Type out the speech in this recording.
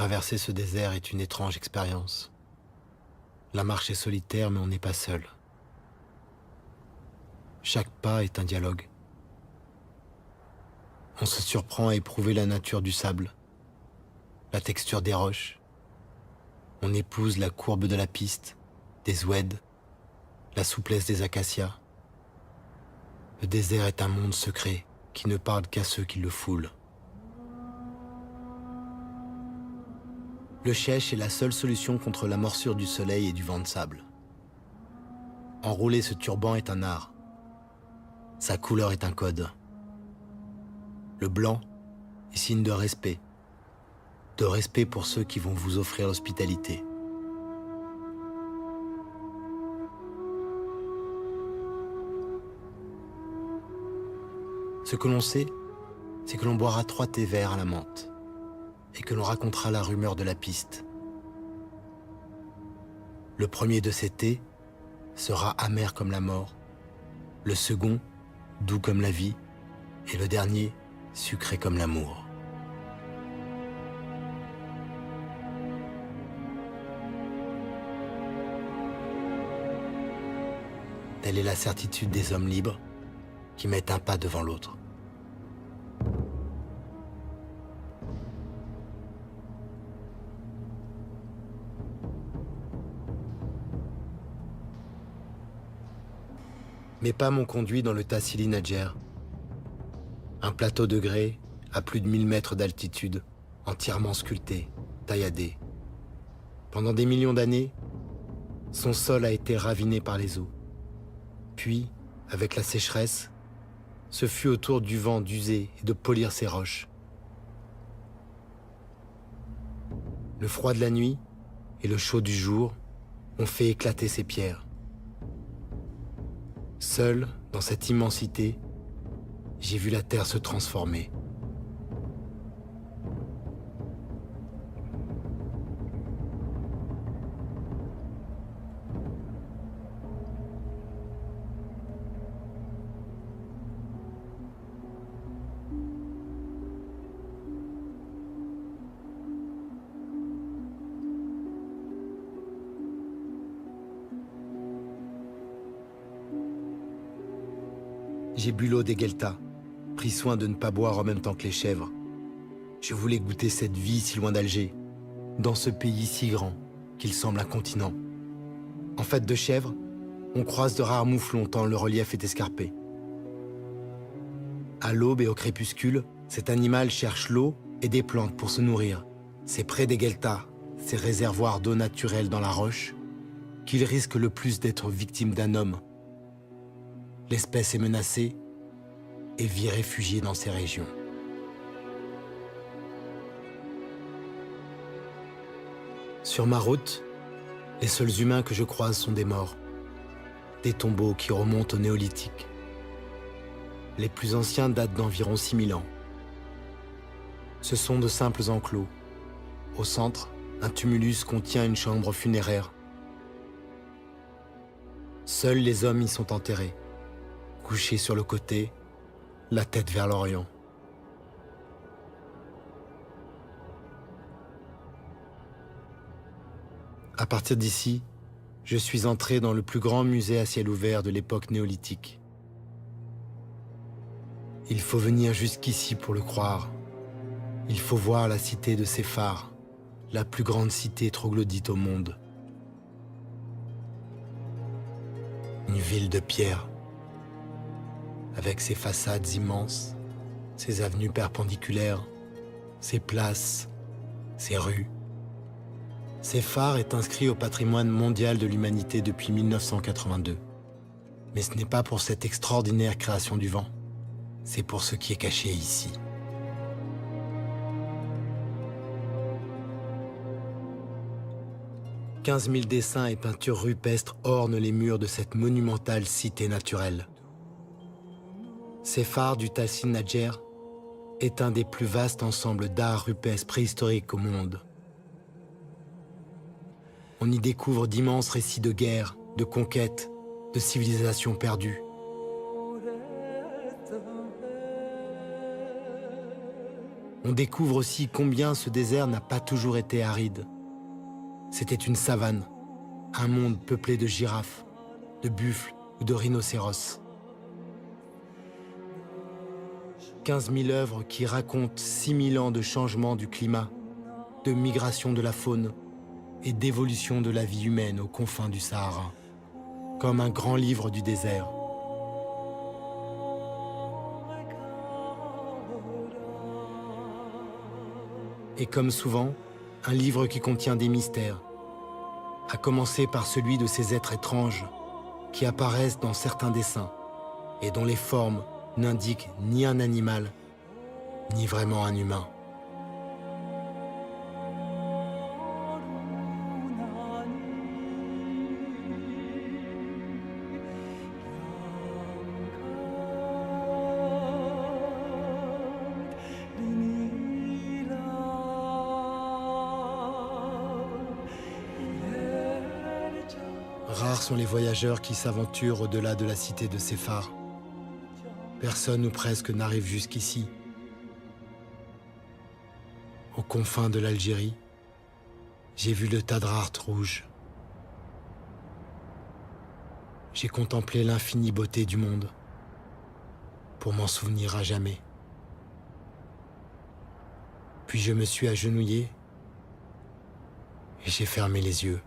Traverser ce désert est une étrange expérience. La marche est solitaire, mais on n'est pas seul. Chaque pas est un dialogue. On se surprend à éprouver la nature du sable, la texture des roches. On épouse la courbe de la piste, des oueds, la souplesse des acacias. Le désert est un monde secret qui ne parle qu'à ceux qui le foulent. Le chèche est la seule solution contre la morsure du soleil et du vent de sable. Enrouler ce turban est un art. Sa couleur est un code. Le blanc est signe de respect pour ceux qui vont vous offrir l'hospitalité. Ce que l'on sait, c'est que l'on boira 3 thés verts à la menthe et que l'on racontera la rumeur de la piste. Le premier de ces thés sera amer comme la mort, le second doux comme la vie et le dernier sucré comme l'amour. Telle est la certitude des hommes libres qui mettent un pas devant l'autre. Mes pas m'ont conduit dans le Tassili Nadjer, un plateau de grès à plus de 1000 mètres d'altitude, entièrement sculpté, tailladé. Pendant des millions d'années, son sol a été raviné par les eaux. Puis, avec la sécheresse, ce fut au tour du vent d'user et de polir ses roches. Le froid de la nuit et le chaud du jour ont fait éclater ces pierres. Seul, dans cette immensité, j'ai vu la terre se transformer. J'ai bu l'eau des Gueltas, pris soin de ne pas boire en même temps que les chèvres. Je voulais goûter cette vie si loin d'Alger, dans ce pays si grand qu'il semble un continent. En fait de chèvres, on croise de rares mouflons tant le relief est escarpé. À l'aube et au crépuscule, cet animal cherche l'eau et des plantes pour se nourrir. C'est près des Gueltas, ces réservoirs d'eau naturelle dans la roche, qu'il risque le plus d'être victime d'un homme. L'espèce est menacée et vit réfugiée dans ces régions. Sur ma route, les seuls humains que je croise sont des morts, des tombeaux qui remontent au néolithique. Les plus anciens datent d'environ 6000 ans. Ce sont de simples enclos. Au centre, un tumulus contient une chambre funéraire. Seuls les hommes y sont enterrés, couchés sur le côté, la tête vers l'Orient. À partir d'ici, je suis entré dans le plus grand musée à ciel ouvert de l'époque néolithique. Il faut venir jusqu'ici pour le croire. Il faut voir la cité de Séphar, la plus grande cité troglodyte au monde. Une ville de pierre, avec ses façades immenses, ses avenues perpendiculaires, ses places, ses rues. Séphar est inscrit au patrimoine mondial de l'humanité depuis 1982. Mais ce n'est pas pour cette extraordinaire création du vent, c'est pour ce qui est caché ici. « 15 000 dessins et peintures rupestres ornent les murs de cette monumentale cité naturelle. Séphar du Tassili Nadjer est un des plus vastes ensembles d'art rupestre préhistorique au monde. On y découvre d'immenses récits de guerre, de conquêtes, de civilisations perdues. On découvre aussi combien ce désert n'a pas toujours été aride. C'était une savane, un monde peuplé de girafes, de buffles ou de rhinocéros. 15 000 œuvres qui racontent 6 000 ans de changement du climat, de migration de la faune et d'évolution de la vie humaine aux confins du Sahara, comme un grand livre du désert. Et comme souvent, un livre qui contient des mystères, à commencer par celui de ces êtres étranges qui apparaissent dans certains dessins et dont les formes n'indiquent ni un animal, ni vraiment un humain. Rares sont les voyageurs qui s'aventurent au-delà de la cité de Séphar. Personne ou presque n'arrive jusqu'ici. Aux confins de l'Algérie, j'ai vu le Tadrart rouge. J'ai contemplé l'infinie beauté du monde pour m'en souvenir à jamais. Puis je me suis agenouillé et j'ai fermé les yeux.